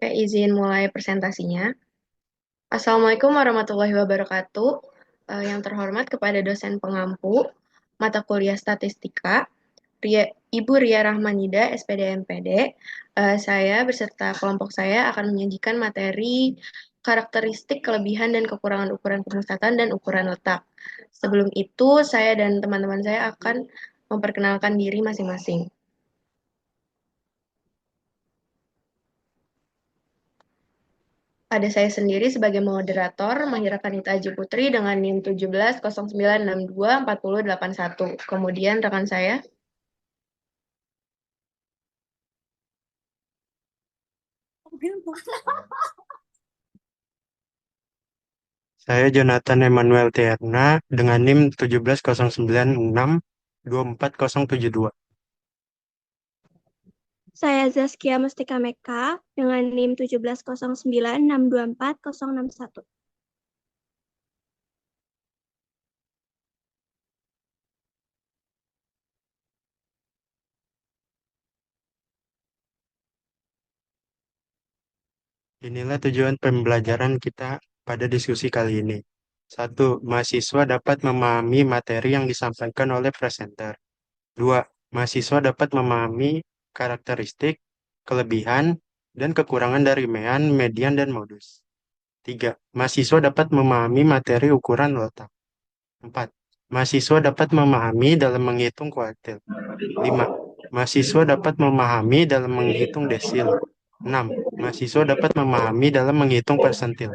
Oke, izin mulai presentasinya. Assalamualaikum warahmatullahi wabarakatuh. Yang terhormat kepada dosen pengampu mata kuliah Statistika, Ibu Ria Rahmanida, SPD MPD. Saya beserta kelompok saya akan menyajikan materi karakteristik, kelebihan, dan kekurangan ukuran pemusatan dan ukuran letak. Sebelum itu, saya dan teman-teman saya akan memperkenalkan diri masing-masing. Ada saya sendiri sebagai moderator, Mahira Kanita Aji Putri dengan NIM 1709624081. Kemudian rekan saya, Saya Jonathan Emmanuel Tierna dengan NIM 1709624072. Saya Zaskia Mustika Meka dengan NIM 1709624061. Inilah tujuan pembelajaran kita pada diskusi kali ini. Satu, mahasiswa dapat memahami materi yang disampaikan oleh presenter. Dua, mahasiswa dapat memahami karakteristik, kelebihan, dan kekurangan dari mean, median, dan modus. Tiga, mahasiswa dapat memahami materi ukuran letak. Empat, mahasiswa dapat memahami dalam menghitung kuartil. 5. Mahasiswa dapat memahami dalam menghitung desil. 6. Mahasiswa dapat memahami dalam menghitung persentil.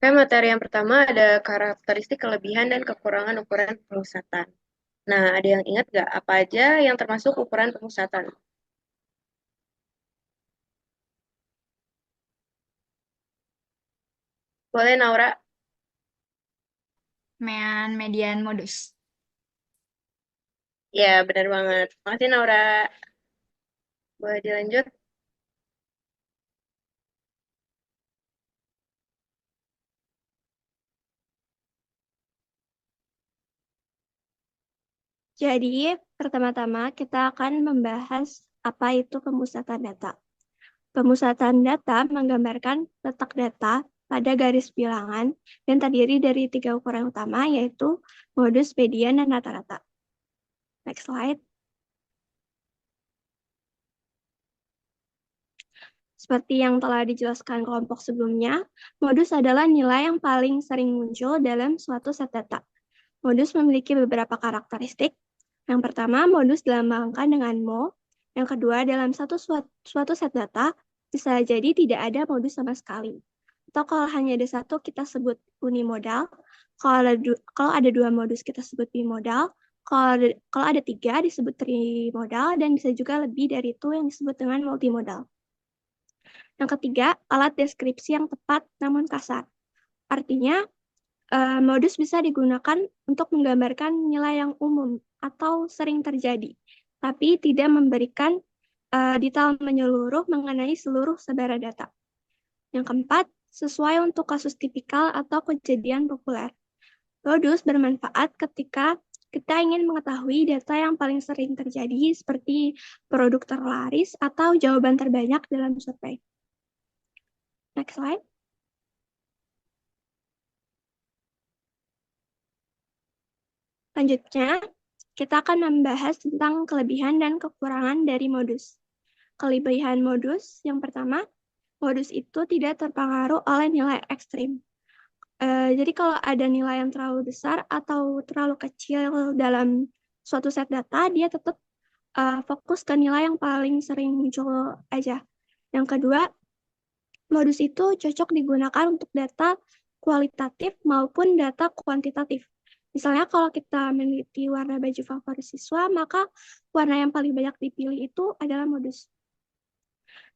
oke, materi yang pertama ada karakteristik, kelebihan, dan kekurangan ukuran pemusatan. Nah, ada yang ingat nggak apa aja yang termasuk ukuran pemusatan? Boleh, Naura? Mean, median, modus. Ya, benar banget. Makasih, Naura. Boleh dilanjut? Jadi, pertama-tama kita akan membahas apa itu pemusatan data. Pemusatan data menggambarkan letak data pada garis bilangan dan terdiri dari 3 ukuran utama, yaitu modus, median, dan rata-rata. Next slide. Seperti yang telah dijelaskan kelompok sebelumnya, modus adalah nilai yang paling sering muncul dalam suatu set data. Modus memiliki beberapa karakteristik. Yang pertama, modus dilambangkan dengan mo. Yang kedua, dalam suatu set data, bisa jadi tidak ada modus sama sekali. Atau kalau hanya ada satu, kita sebut unimodal. Kalau ada dua modus, kita sebut bimodal. Kalau ada tiga, disebut trimodal. Dan bisa juga lebih dari itu yang disebut dengan multimodal. Yang ketiga, alat deskripsi yang tepat namun kasar. Artinya, modus bisa digunakan untuk menggambarkan nilai yang umum atau sering terjadi, tapi tidak memberikan detail menyeluruh mengenai seluruh sebaran data. Yang keempat, sesuai untuk kasus tipikal atau kejadian populer. Modus bermanfaat ketika kita ingin mengetahui data yang paling sering terjadi seperti produk terlaris atau jawaban terbanyak dalam survei. Next slide. Selanjutnya, kita akan membahas tentang kelebihan dan kekurangan dari modus. Kelebihan modus yang pertama, modus itu tidak terpengaruh oleh nilai ekstrim. Jadi kalau ada nilai yang terlalu besar atau terlalu kecil dalam suatu set data, dia tetap fokus ke nilai yang paling sering muncul aja. Yang kedua, modus itu cocok digunakan untuk data kualitatif maupun data kuantitatif. Misalnya kalau kita meneliti warna baju favorit siswa, maka warna yang paling banyak dipilih itu adalah modus.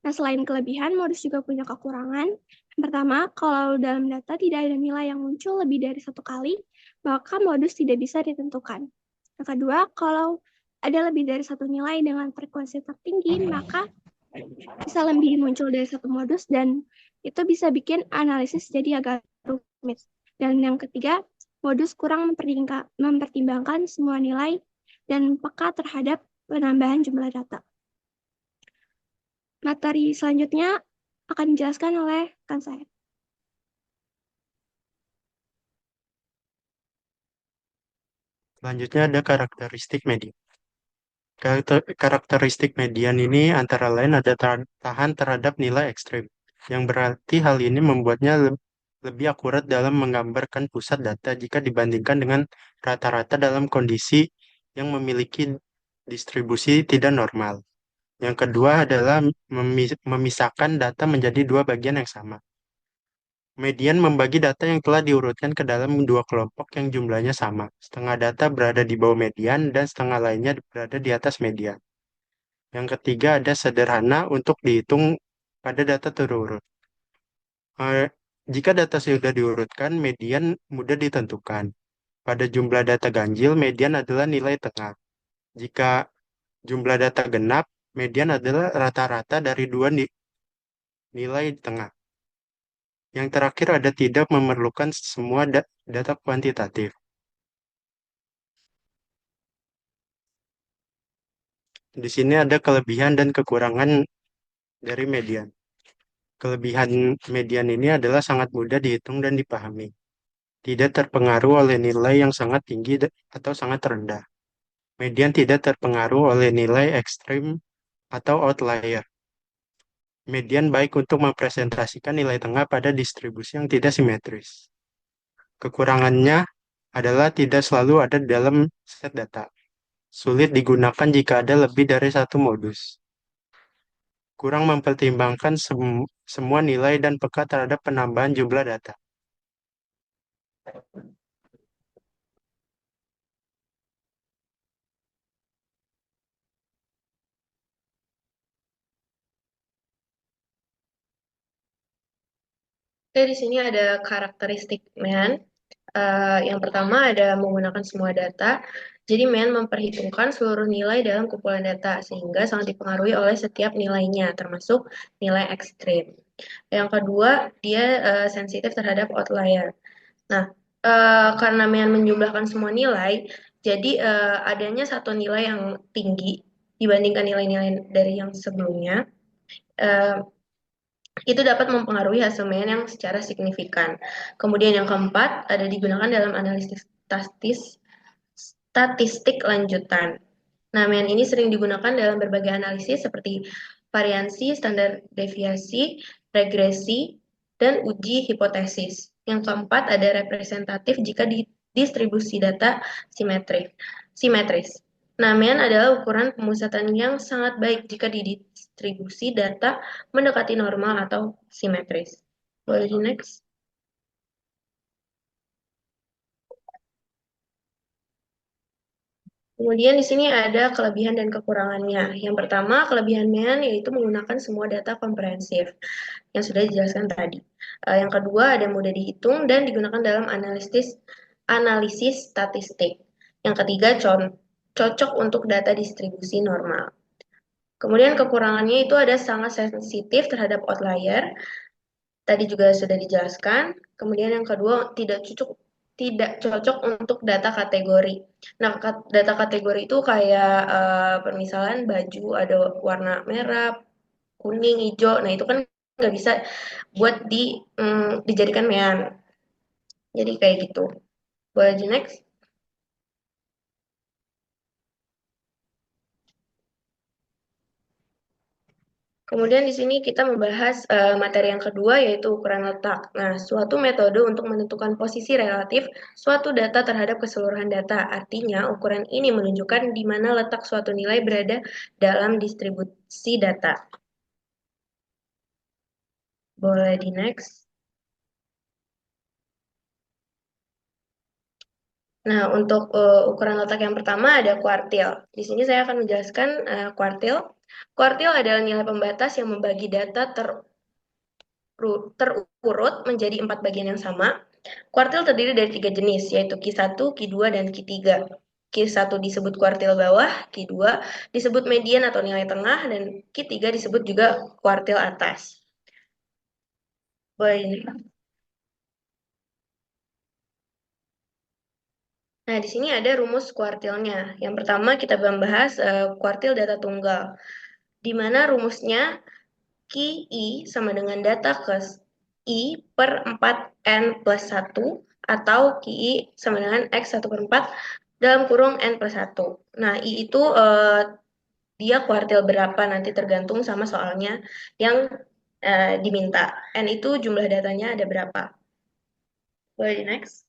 Nah, selain kelebihan, modus juga punya kekurangan. Yang pertama, kalau dalam data tidak ada nilai yang muncul lebih dari satu kali, maka modus tidak bisa ditentukan. Yang kedua, kalau ada lebih dari satu nilai dengan frekuensi tertinggi, maka bisa lebih muncul dari satu modus dan itu bisa bikin analisis jadi agak rumit. Dan yang ketiga, modus kurang mempertimbangkan semua nilai dan peka terhadap penambahan jumlah data. Materi selanjutnya akan dijelaskan oleh rekan saya. Selanjutnya ada karakteristik median. Karakteristik median ini antara lain ada tahan terhadap nilai ekstrim, yang berarti hal ini membuatnya lebih akurat dalam menggambarkan pusat data jika dibandingkan dengan rata-rata dalam kondisi yang memiliki distribusi tidak normal. Yang kedua adalah memisahkan data menjadi dua bagian yang sama. Median membagi data yang telah diurutkan ke dalam dua kelompok yang jumlahnya sama. Setengah data berada di bawah median dan setengah lainnya berada di atas median. Yang ketiga ada sederhana untuk dihitung pada data terurut. Eh, Jika data sudah diurutkan, median mudah ditentukan. Pada jumlah data ganjil, median adalah nilai tengah. Jika jumlah data genap, median adalah rata-rata dari dua nilai tengah. Yang terakhir ada tidak memerlukan semua data kuantitatif. Di sini ada kelebihan dan kekurangan dari median. Kelebihan median ini adalah sangat mudah dihitung dan dipahami. Tidak terpengaruh oleh nilai yang sangat tinggi atau sangat rendah. Median tidak terpengaruh oleh nilai ekstrim atau outlier. Median baik untuk mempresentasikan nilai tengah pada distribusi yang tidak simetris. Kekurangannya adalah tidak selalu ada dalam set data. Sulit digunakan jika ada lebih dari satu modus. Kurang mempertimbangkan semua nilai dan peka terhadap penambahan jumlah data. Oke, di sini ada karakteristik MEAN. Yang pertama ada menggunakan semua data. Jadi MEAN memperhitungkan seluruh nilai dalam kumpulan data sehingga sangat dipengaruhi oleh setiap nilainya, termasuk nilai ekstrim. Yang kedua, dia sensitif terhadap outlier. Nah, karena MEAN menjumlahkan semua nilai, jadi adanya satu nilai yang tinggi dibandingkan nilai-nilai dari yang sebelumnya. Uh, itu dapat mempengaruhi hasil MEAN yang secara signifikan. Kemudian yang keempat, ada digunakan dalam analisis statistik lanjutan. Nah, MEAN ini sering digunakan dalam berbagai analisis seperti variansi, standar deviasi, regresi, dan uji hipotesis. Yang keempat, ada representatif jika distribusi data simetris. Nah, MEAN adalah ukuran pemusatan yang sangat baik jika distribusi data mendekati normal atau simetris. Boleh di next? Kemudian di sini ada kelebihan dan kekurangannya. Yang pertama, kelebihan MEAN yaitu menggunakan semua data komprehensif yang sudah dijelaskan tadi. Yang kedua, ada mudah dihitung dan digunakan dalam analisis statistik. Yang ketiga, cocok untuk data distribusi normal. Kemudian kekurangannya itu ada sangat sensitif terhadap outlier. Tadi juga sudah dijelaskan. Kemudian yang kedua, tidak cocok untuk data kategori. Nah, data kategori itu kayak permisalan baju ada warna merah, kuning, hijau. Nah, itu kan nggak bisa buat dijadikan MEAN. Jadi kayak gitu. Boleh di next? Kemudian di sini kita membahas materi yang kedua yaitu ukuran letak. Nah, suatu metode untuk menentukan posisi relatif suatu data terhadap keseluruhan data. Artinya, ukuran ini menunjukkan di mana letak suatu nilai berada dalam distribusi data. Boleh di next. Nah, untuk ukuran letak yang pertama ada kuartil. Di sini saya akan menjelaskan kuartil. Kuartil adalah nilai pembatas yang membagi data terurut menjadi 4 bagian yang sama. Kuartil terdiri dari 3 jenis, yaitu Q1, Q2, dan Q3. Q1 disebut kuartil bawah, Q2 disebut median atau nilai tengah, dan Q3 disebut juga kuartil atas. Boleh ini. Nah, di sini ada rumus kuartilnya. Yang pertama kita membahas kuartil data tunggal, di mana rumusnya QI sama dengan data ke I per 4N plus 1, atau QI sama dengan X1 per 4 dalam kurung N plus 1. Nah, I itu dia kuartil berapa nanti tergantung sama soalnya yang diminta. N itu jumlah datanya ada berapa. Boleh di next.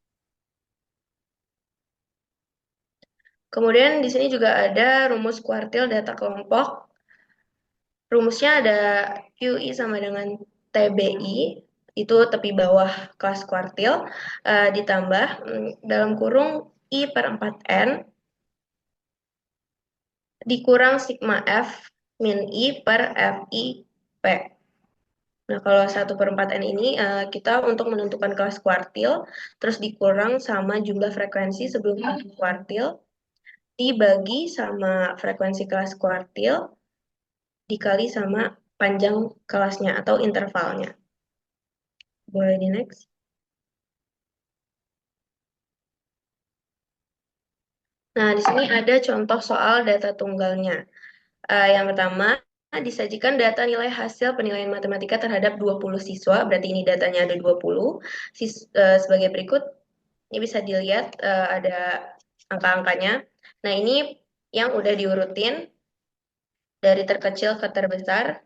Kemudian di sini juga ada rumus kuartil data kelompok. Rumusnya ada QI sama dengan TBI, itu tepi bawah kelas kuartil, ditambah dalam kurung I per 4N dikurang sigma F min I per FI P. Nah, kalau 1 per 4N ini kita untuk menentukan kelas kuartil, terus dikurang sama jumlah frekuensi sebelum kuartil, dibagi sama frekuensi kelas kuartil, dikali sama panjang kelasnya atau intervalnya. Boleh di next. Nah, di sini ada contoh soal data tunggalnya. Yang pertama, disajikan data nilai hasil penilaian matematika terhadap 20 siswa, berarti ini datanya ada 20. Sebagai berikut, ini bisa dilihat ada angka-angkanya. Nah, ini yang udah diurutin dari terkecil ke terbesar.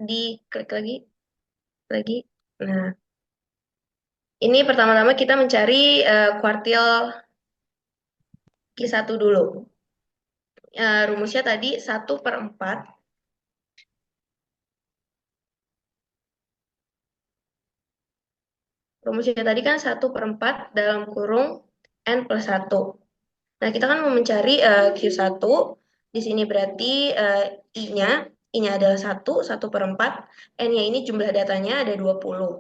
Diklik lagi. Nah, ini pertama-tama kita mencari kuartil Q1 dulu. Rumusnya tadi 1 per 4. Rumusnya tadi kan 1 per 4 dalam kurung N plus 1. Nah, kita kan mau mencari Q1. Di sini berarti I-nya adalah 1 per 4. N-nya ini jumlah datanya ada 20.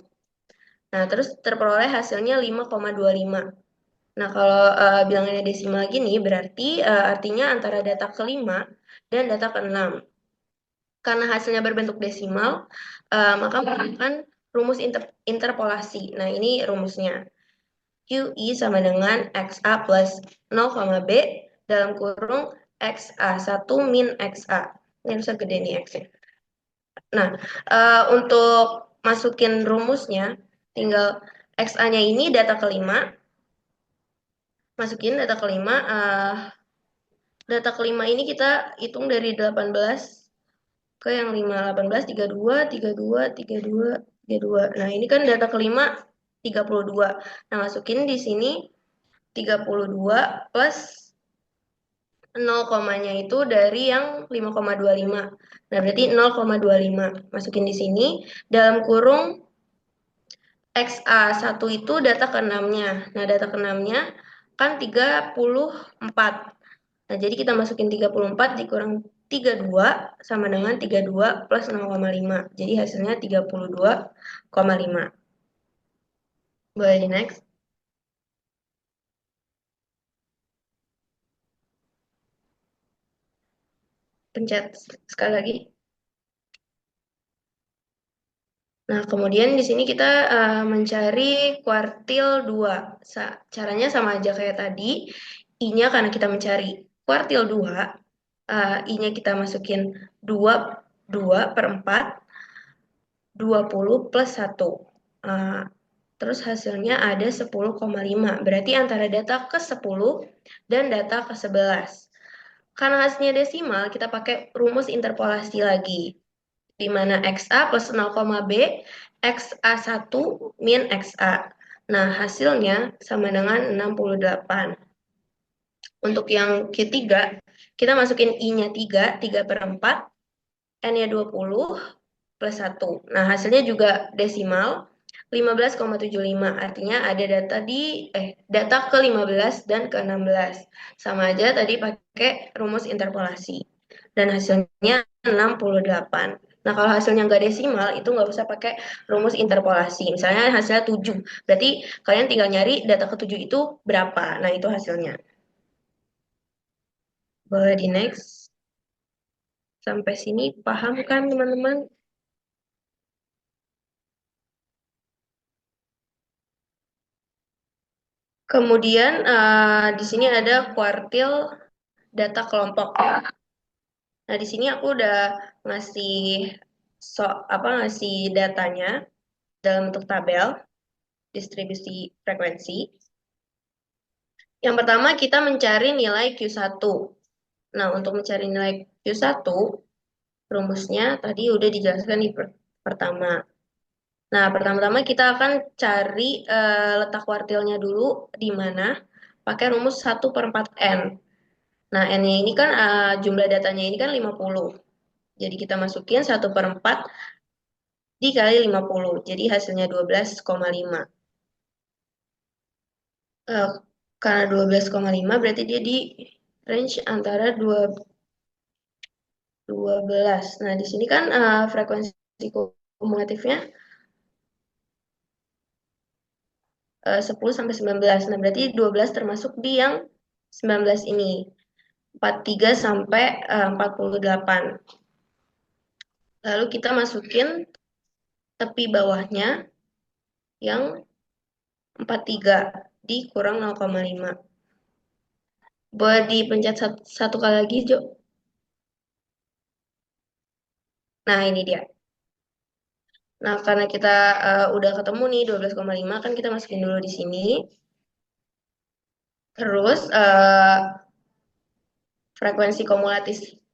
Nah, terus terperoleh hasilnya 5,25. Nah, kalau bilangannya desimal gini, berarti artinya antara data ke-5 dan data ke-6. Karena hasilnya berbentuk desimal, maka menggunakan rumus interpolasi. Nah, ini rumusnya. QI sama dengan XA plus 0, B dalam kurung XA1 min XA. Ini harusnya gede nih X-nya. Nah, untuk masukin rumusnya, tinggal XA-nya ini data ke-5. Masukin data ke-5. Data ke-5 ini kita hitung dari 18 ke yang 5. 18, 32, 32, 32, 32. Nah, ini kan data ke-5 32. Nah, masukin di sini 32 plus 0 komanya itu dari yang 5,25. Nah, berarti 0,25. Masukin di sini dalam kurung XA1 itu data ke-6-nya. Nah, data ke-6-nya kan 34. Nah, jadi kita masukin 34 dikurang 32 sama dengan 32 plus 0,5. Jadi hasilnya 32,5. Boleh di next. Pencet sekali lagi. Nah, kemudian di sini kita mencari kuartil 2. Caranya sama aja kayak tadi. I-nya karena kita mencari kuartil 2, I-nya kita masukin 2 per 4, 20 plus 1. Terus hasilnya ada 10,5. Berarti antara data ke-10 dan data ke-11. Karena hasilnya desimal, kita pakai rumus interpolasi lagi, di mana XA plus 0, B, XA1 min XA. Nah, hasilnya sama dengan 68. Untuk yang ketiga, kita masukin I-nya 3 per 4, N-nya 20, plus 1. Nah, hasilnya juga desimal. 15,75. Artinya ada data ke-15 dan ke-16. Sama aja tadi pakai rumus interpolasi. Dan hasilnya 68. Nah, kalau hasilnya nggak desimal, itu nggak usah pakai rumus interpolasi. Misalnya hasilnya 7. Berarti kalian tinggal nyari data ke-7 itu berapa. Nah, itu hasilnya. Boleh di next. Sampai sini paham kan, teman-teman? Kemudian di sini ada kuartil data kelompok. Nah, di sini aku udah ngasih ngasih datanya dalam bentuk tabel distribusi frekuensi. Yang pertama kita mencari nilai Q1. Nah, untuk mencari nilai Q1, rumusnya tadi udah dijelaskan di pertama. Nah, pertama-tama kita akan cari letak kuartilnya dulu di mana pakai rumus 1/4N. Nah, N-nya ini kan jumlah datanya ini kan 50. Jadi kita masukin 1/4 dikali 50. Jadi hasilnya 12,5. Eh, karena 12,5 berarti dia di range antara 12. Nah, di sini kan frekuensi kumulatifnya 10 sampai 19. Nah, berarti 12 termasuk di yang 19 ini. 43 sampai 48. Lalu kita masukin tepi bawahnya yang 43 dikurang 0,5. Boleh dipencet satu kali lagi, Jo. Nah, ini dia. Nah, karena kita udah ketemu nih 12,5, kan kita masukin dulu di sini. Terus frekuensi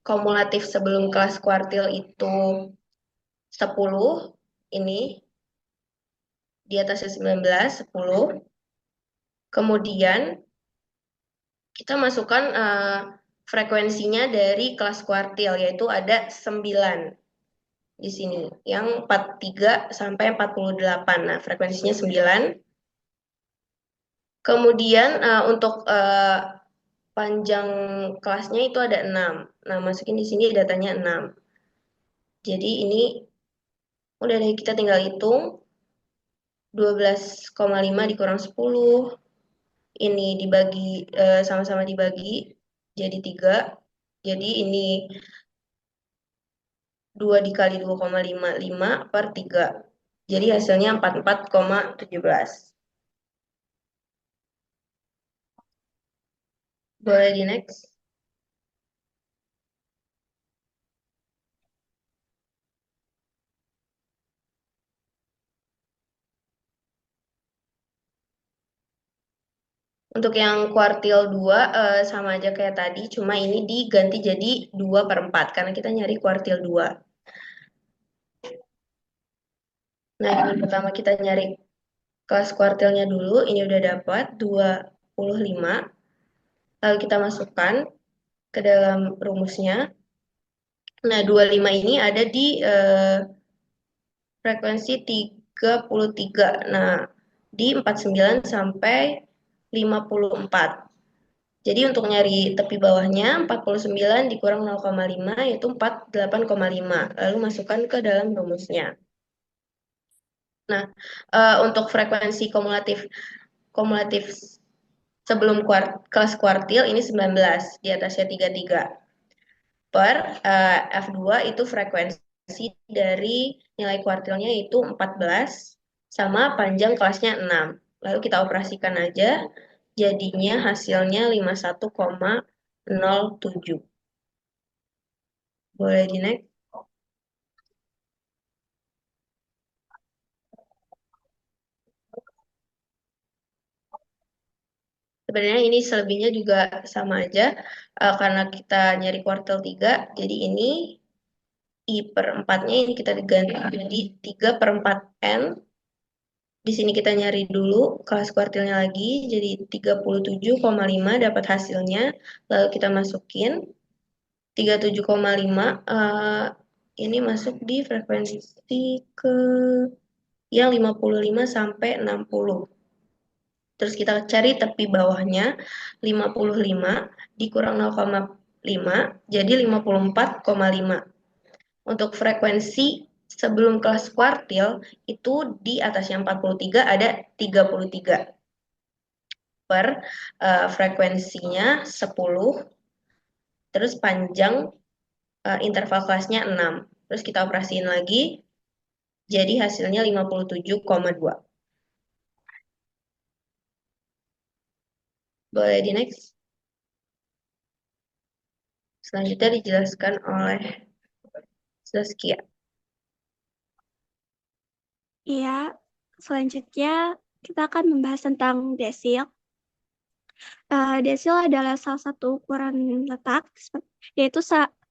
kumulatif sebelum kelas kuartil itu 10, ini di atasnya 19, 10. Kemudian kita masukkan frekuensinya dari kelas kuartil, yaitu ada 9 di sini, yang 43 sampai 48. Nah, frekuensinya 9. Kemudian untuk panjang kelasnya itu ada 6. Nah, masukin di sini datanya 6. Jadi ini udah deh, kita tinggal hitung 12,5 dikurang 10. Ini dibagi sama-sama dibagi jadi 3. Jadi ini 2 dikali 2,55 per 3. Jadi hasilnya 44,17. Boleh di next. Untuk yang kuartil 2 sama aja kayak tadi, cuma ini diganti jadi 2/4 karena kita nyari kuartil 2. Nah, yang pertama kita nyari kelas kuartilnya dulu, ini udah dapat 25. Lalu kita masukkan ke dalam rumusnya. Nah, 25 ini ada di frekuensi 33. Nah, di 49 sampai 54. Jadi untuk nyari tepi bawahnya 49 dikurang 0,5 yaitu 48,5. Lalu masukkan ke dalam rumusnya. Nah, untuk frekuensi kumulatif sebelum kelas kuartil ini 19, di atasnya 33. Per F2 itu frekuensi dari nilai kuartilnya itu 14 sama panjang kelasnya 6. Lalu kita operasikan aja, jadinya hasilnya 51,07. Boleh di next. Sebenarnya ini selebihnya juga sama aja, karena kita nyari kuartil 3, jadi ini I/4-nya ini kita ganti jadi 3/4N. Di sini kita nyari dulu kelas kuartilnya lagi, jadi 37,5 dapat hasilnya. Lalu kita masukin 37,5, ini masuk di frekuensi ke yang 55 sampai 60. Terus kita cari tepi bawahnya, 55 dikurang 0,5, jadi 54,5. Untuk frekuensi sebelum kelas kuartil, itu di atasnya 43 ada 33. Per frekuensinya 10, terus panjang interval kelasnya 6. Terus kita operasiin lagi, jadi hasilnya 57,2. Boleh di next. Selanjutnya dijelaskan oleh Zaskia. Iya, selanjutnya kita akan membahas tentang desil. Desil adalah salah satu ukuran letak, yaitu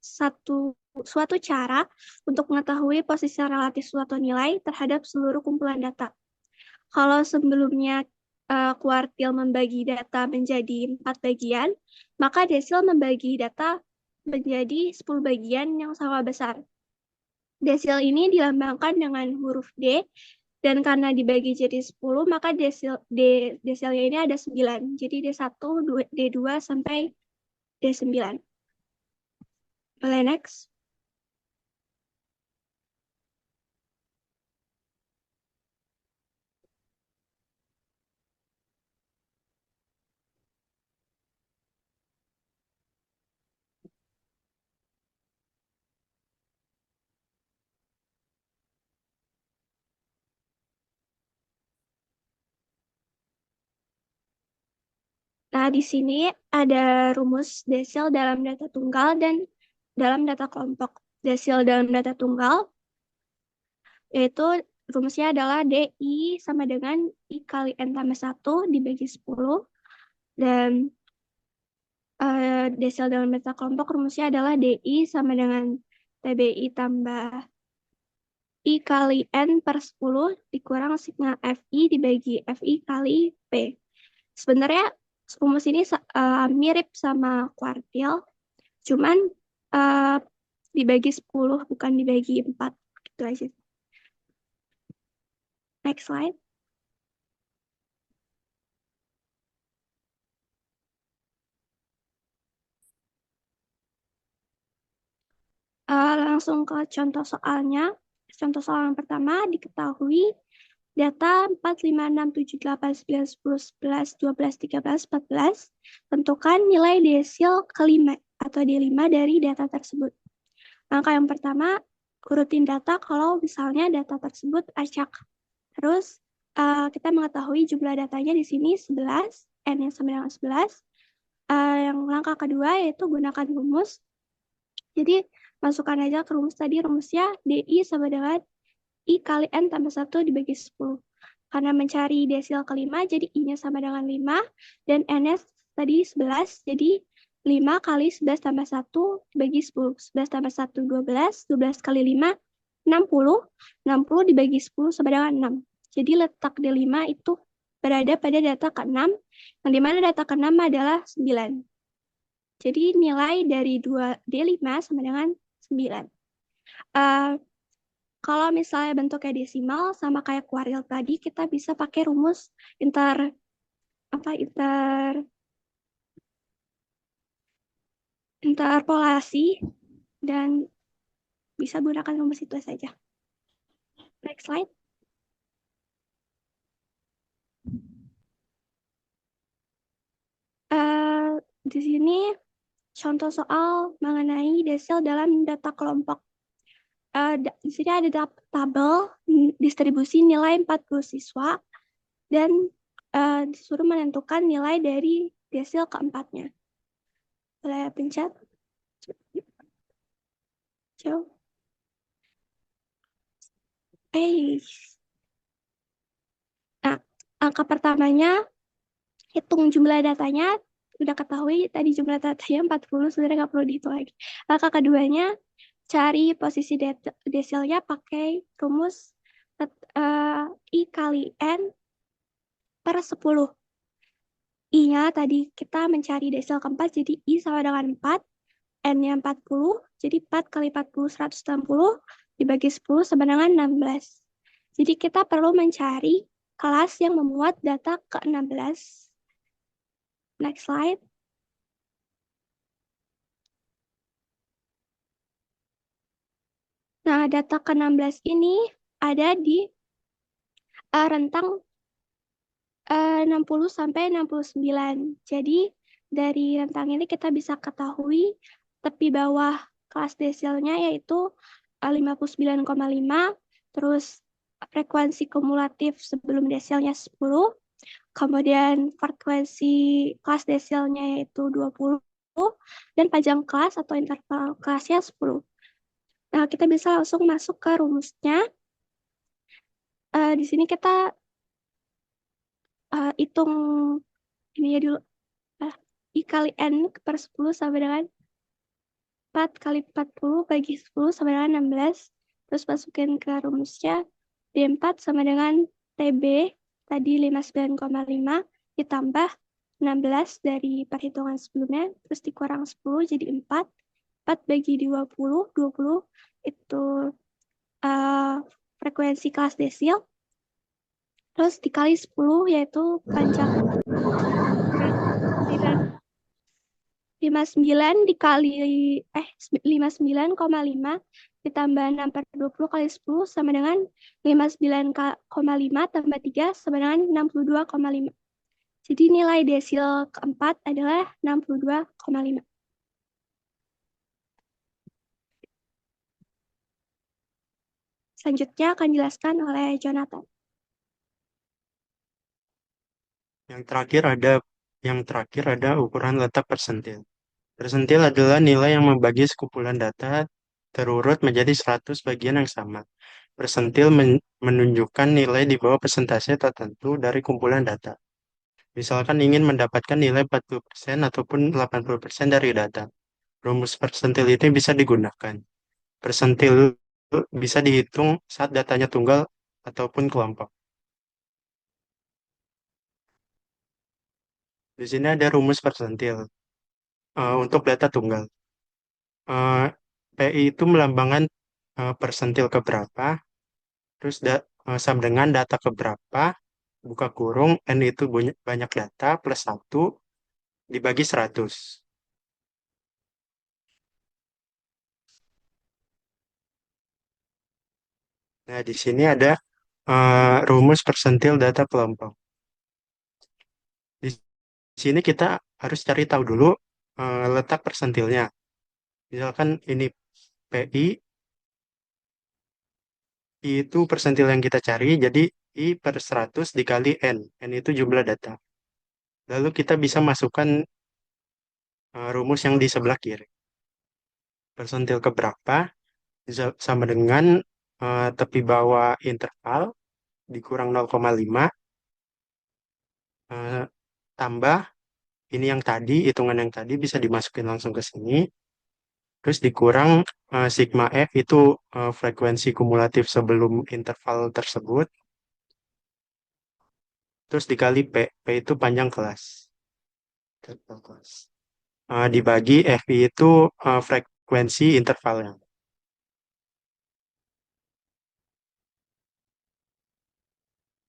suatu cara untuk mengetahui posisi relatif suatu nilai terhadap seluruh kumpulan data. Kalau sebelumnya kuartil membagi data menjadi 4 bagian, maka desil membagi data menjadi 10 bagian yang sama besar. Desil ini dilambangkan dengan huruf D, dan karena dibagi jadi 10, maka desilnya ini ada 9. Jadi D1, D2, sampai D9. Boleh next? Nah, di sini ada rumus desil dalam data tunggal dan dalam data kelompok. Desil dalam data tunggal, yaitu rumusnya adalah DI sama dengan I kali N tambah 1 dibagi 10. Dan desil dalam data kelompok rumusnya adalah DI sama dengan TBI tambah I kali N per 10 dikurang sigma FI dibagi FI kali P. Sebenarnya rumus ini mirip sama kuartil, cuman dibagi 10 bukan dibagi 4. Gitu aja. Next slide. Langsung ke contoh soalnya. Contoh soal yang pertama, diketahui data 4, 5, 6, 7, 8, 9, 10, 11, 12, 13, 14. Tentukan nilai desil kelima atau D5 dari data tersebut. Langkah yang pertama, urutin data kalau misalnya data tersebut acak. Terus kita mengetahui jumlah datanya di sini 11, N-nya sama dengan 11. Yang langkah kedua yaitu gunakan rumus. Jadi masukkan aja ke rumus tadi, rumusnya DI sama dengan I kali N tambah 1 dibagi 10. Karena mencari desil kelima, jadi I-nya sama dengan 5, dan N-nya tadi 11, jadi 5 kali 11 tambah 1 dibagi 10. 11 tambah 1, 12, 12 kali 5, 60, 60 dibagi 10 sama dengan 6. Jadi letak D5 itu berada pada data ke-6, yang dimana data ke-6 adalah 9. Jadi nilai dari D5 sama dengan 9. Kalau misalnya bentuknya desimal sama kayak kuartil tadi, kita bisa pakai rumus interpolasi dan bisa gunakan rumus itu saja. Next slide. Di sini contoh soal mengenai desil dalam data kelompok. Di sini ada tabel distribusi nilai 40 siswa dan disuruh menentukan nilai dari desil keempatnya. Boleh pencet? Coba. Nah, angka pertamanya hitung jumlah datanya, udah ketahui tadi jumlah datanya 40, sebenarnya nggak perlu dihitung lagi. Angka keduanya, cari posisi desilnya pakai rumus I kali N per 10. I-nya tadi kita mencari desil keempat, jadi I sama dengan 4, N-nya 40, jadi 4 kali 40, 160, dibagi 10 sama dengan 16. Jadi kita perlu mencari kelas yang memuat data ke-16. Next slide. Nah, data ke-16 ini ada di rentang 60 sampai 69. Jadi dari rentang ini kita bisa ketahui tepi bawah kelas desilnya yaitu 59,5, terus frekuensi kumulatif sebelum desilnya 10, kemudian frekuensi kelas desilnya yaitu 20, dan panjang kelas atau interval kelasnya 10. Nah, kita bisa langsung masuk ke rumusnya. Di sini kita hitung ini ya dulu. I kali N per 10 sama dengan 4 kali 40 bagi 10 sama dengan 16. Terus masukin ke rumusnya. D4 sama dengan TB, tadi 59,5, ditambah 16 dari perhitungan sebelumnya, terus dikurang 10 jadi 4. 4 bagi 20, 20 itu frekuensi kelas desil. Terus dikali 10 yaitu panjang 59 dikali 59,5 ditambah 6 per 20 kali 10 sama dengan 59,5 tambah 3 sama dengan 62,5. Jadi nilai desil keempat adalah 62,5. Selanjutnya akan dijelaskan oleh Jonathan. Yang terakhir ada ukuran letak persentil. Persentil adalah nilai yang membagi sekumpulan data terurut menjadi 100 bagian yang sama. Persentil menunjukkan nilai di bawah persentase tertentu dari kumpulan data. Misalkan ingin mendapatkan nilai 40% ataupun 80% dari data. Rumus persentil itu bisa digunakan. Persentil bisa dihitung saat datanya tunggal ataupun kelompok. Di sini ada rumus persentil untuk data tunggal. PI itu melambangkan persentil keberapa, terus sama dengan data keberapa, buka kurung, N itu banyak data, plus 1, dibagi 100. Nah, di sini ada rumus persentil data kelompok. Di sini kita harus cari tahu dulu letak persentilnya. Misalkan ini PI, I itu persentil yang kita cari, jadi I per 100 dikali N. N itu jumlah data. Lalu kita bisa masukkan rumus yang di sebelah kiri. Persentil keberapa sama dengan tepi bawah interval dikurang 0,5 tambah ini yang tadi, hitungan yang tadi bisa dimasukin langsung ke sini. Terus dikurang sigma F itu frekuensi kumulatif sebelum interval tersebut. Terus dikali P. P itu panjang kelas. Dibagi FI itu frekuensi intervalnya.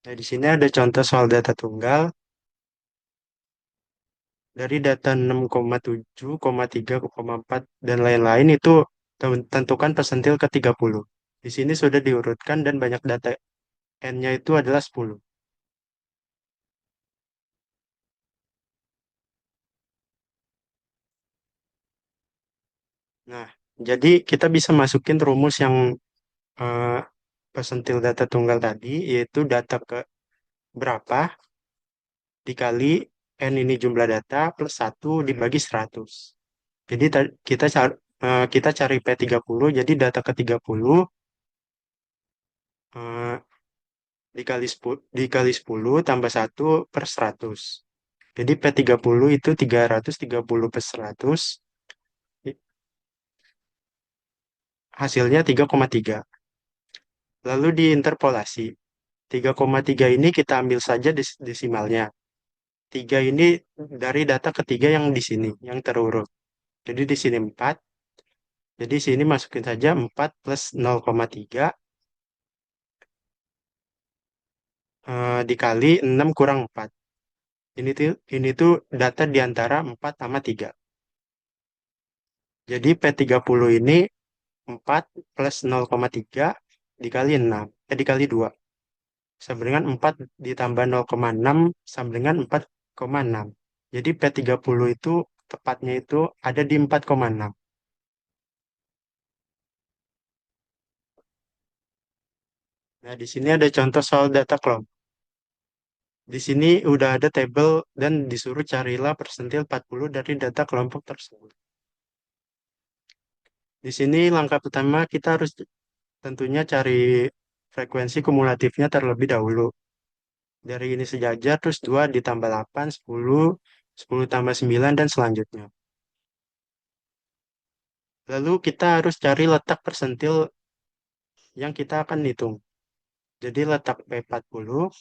Nah, di sini ada contoh soal data tunggal. Dari data 6,7, 3, 4, dan lain-lain itu tentukan persentil ke 30. Di sini sudah diurutkan dan banyak data N-nya itu adalah 10. Nah, jadi kita bisa masukin rumus yang eh, persentil data tunggal tadi, yaitu data ke berapa dikali N ini jumlah data plus 1 dibagi 100. Jadi kita cari P30, jadi data ke 30 eh, dikali 10 tambah 1 per 100. Jadi P30 itu 330 per 100, hasilnya 3,3. Lalu diinterpolasi. 3,3 ini kita ambil saja desimalnya. 3 ini dari data ketiga yang di sini, yang terurut. Jadi di sini 4. Jadi sini masukin saja 4 plus 0,3 dikali 6 kurang 4. Ini tuh data di antara 4 sama 3. Jadi P30 ini 4 plus 0,3 dikali 6, dikali 2. Sama dengan 4 ditambah 0,6 sama dengan 4,6. Jadi P30 itu tepatnya itu ada di 4,6. Nah, di sini ada contoh soal data kelompok. Di sini udah ada tabel dan disuruh carilah persentil 40 dari data kelompok tersebut. Di sini langkah pertama kita harus tentunya cari frekuensi kumulatifnya terlebih dahulu. Dari ini sejajar, terus 2 ditambah 8, 10, 10 tambah 9, dan selanjutnya. Lalu kita harus cari letak persentil yang kita akan hitung. Jadi letak P40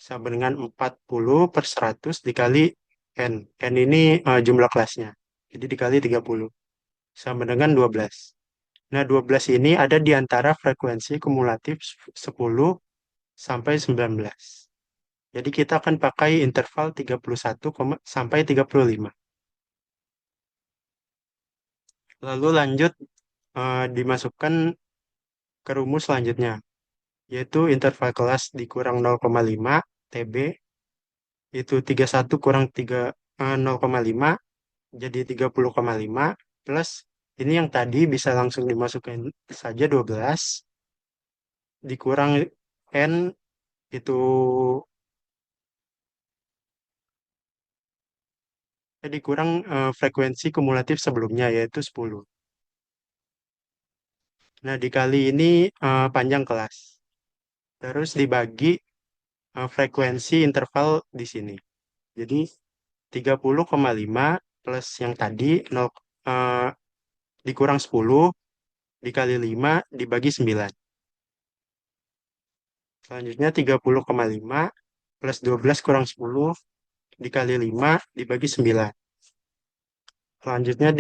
sama dengan 40 per 100 dikali N. N ini jumlah kelasnya. Jadi dikali 30. Sama dengan 12. Nah, 12 ini ada di antara frekuensi kumulatif 10 sampai 19. Jadi kita akan pakai interval 31 sampai 35. Lalu lanjut dimasukkan ke rumus selanjutnya, yaitu interval kelas dikurang 0,5 TB, itu 31 kurang 0,5 jadi 30,5 plus ini yang tadi bisa langsung dimasukkan saja 12 dikurang N itu dikurang frekuensi kumulatif sebelumnya yaitu 10. Nah, dikali ini panjang kelas. Terus dibagi frekuensi interval di sini. Jadi 30,5 plus yang tadi 0, eh, dikurang 10 dikali 5 dibagi 9. Selanjutnya 30,5 plus 12 kurang 10 dikali 5 dibagi 9. Selanjutnya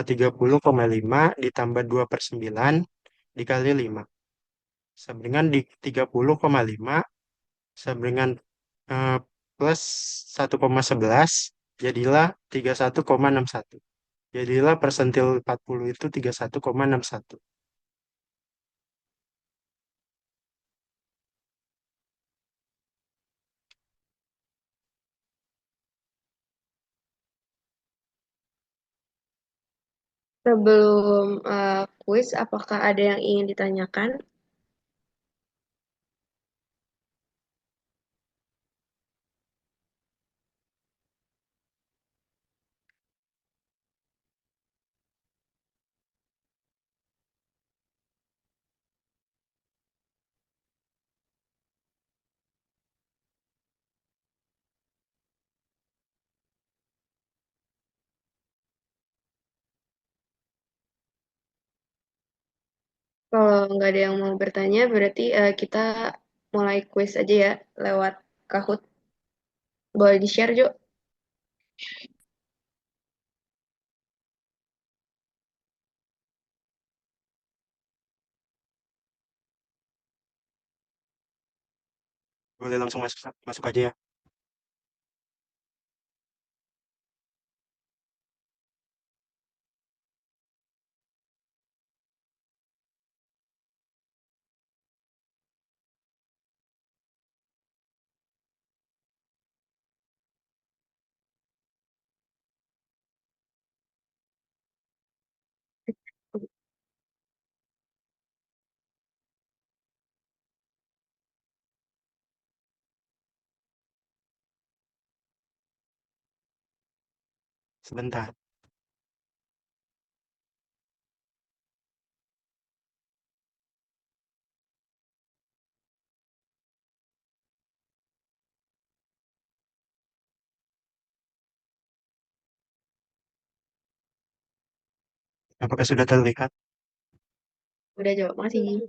30,5 ditambah 2 per 9 dikali 5. Sama dengan 30,5 sama dengan eh, plus 1,11 jadilah 31,61. Jadilah persentil 40 itu 31,61. Sebelum kuis, apakah ada yang ingin ditanyakan? Kalau nggak ada yang mau bertanya, berarti kita mulai kuis aja ya lewat Kahoot. Boleh di-share, Jo? Boleh langsung masuk masuk aja ya. Sebentar. Apakah sudah terlihat? Udah, Jo. Makasih.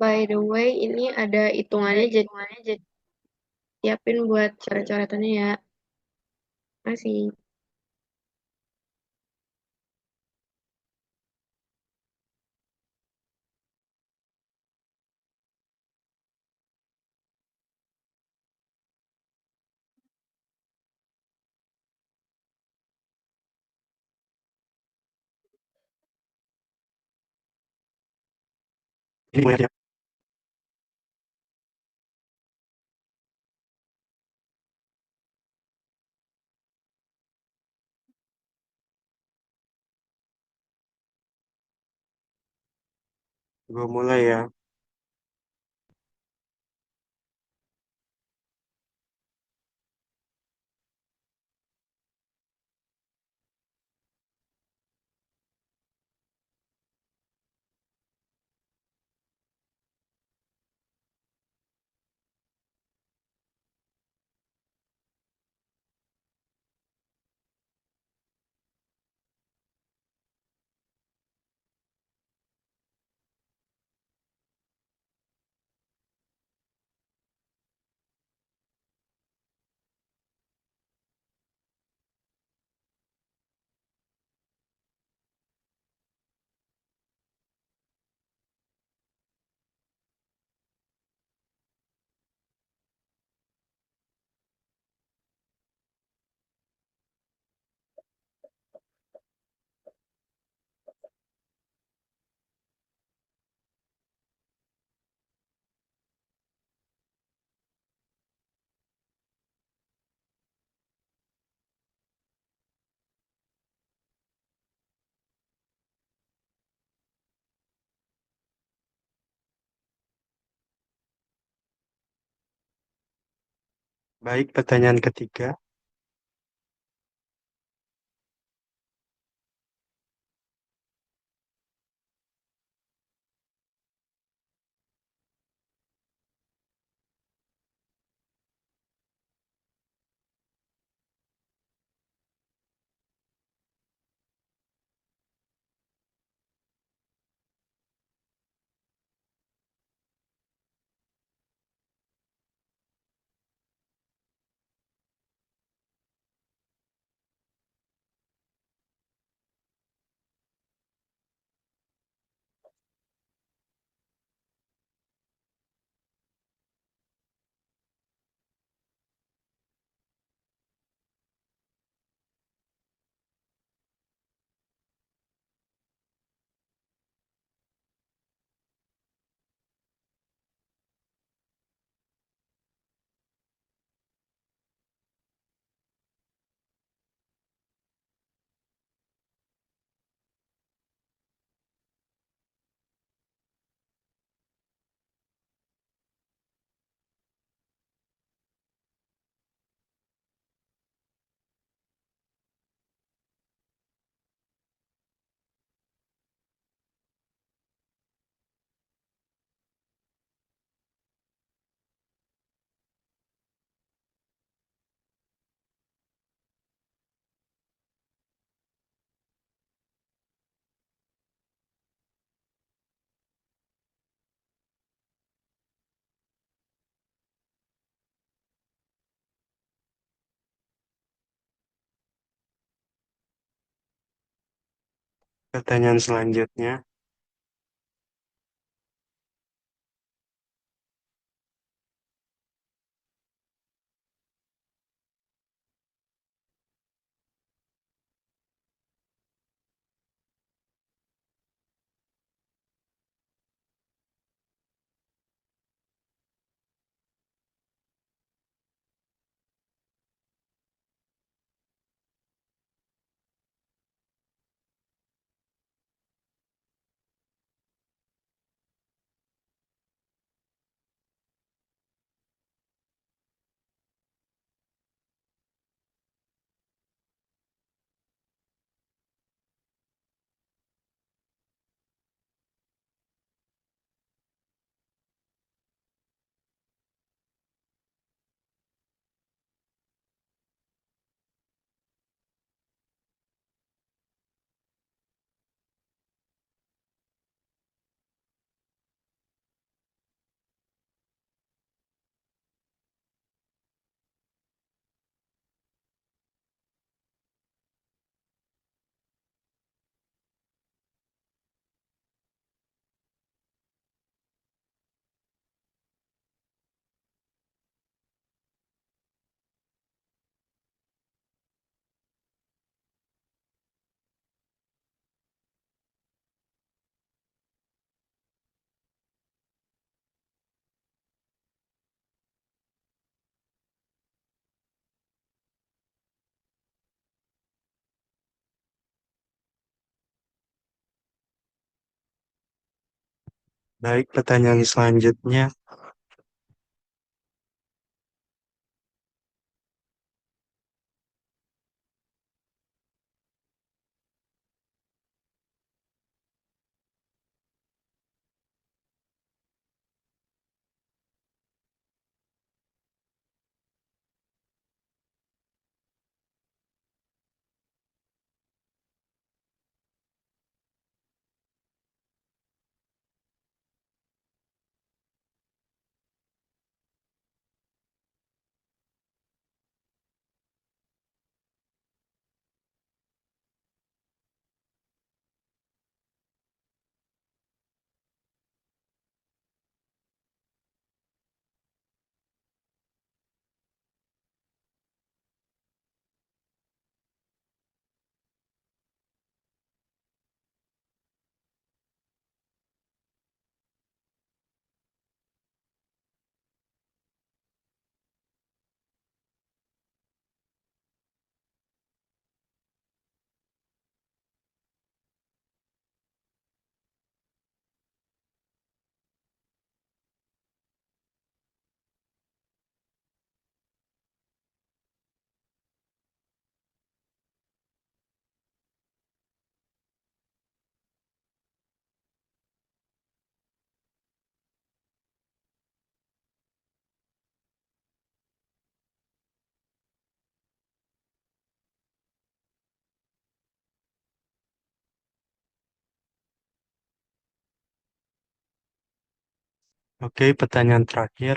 By the way, ini ada hitungannya, jadi siapin buat coret-coretannya ya. Masih. Ini mulai ya. Gue mulai ya. Baik, pertanyaan ketiga. Pertanyaan selanjutnya. Baik, pertanyaan selanjutnya. Oke, pertanyaan terakhir.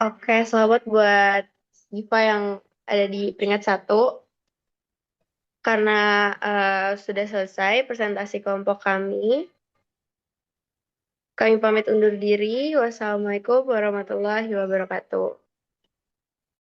Oke, selamat buat Siva yang ada di peringkat satu. Karena sudah selesai presentasi kelompok kami pamit undur diri. Wassalamualaikum warahmatullahi wabarakatuh.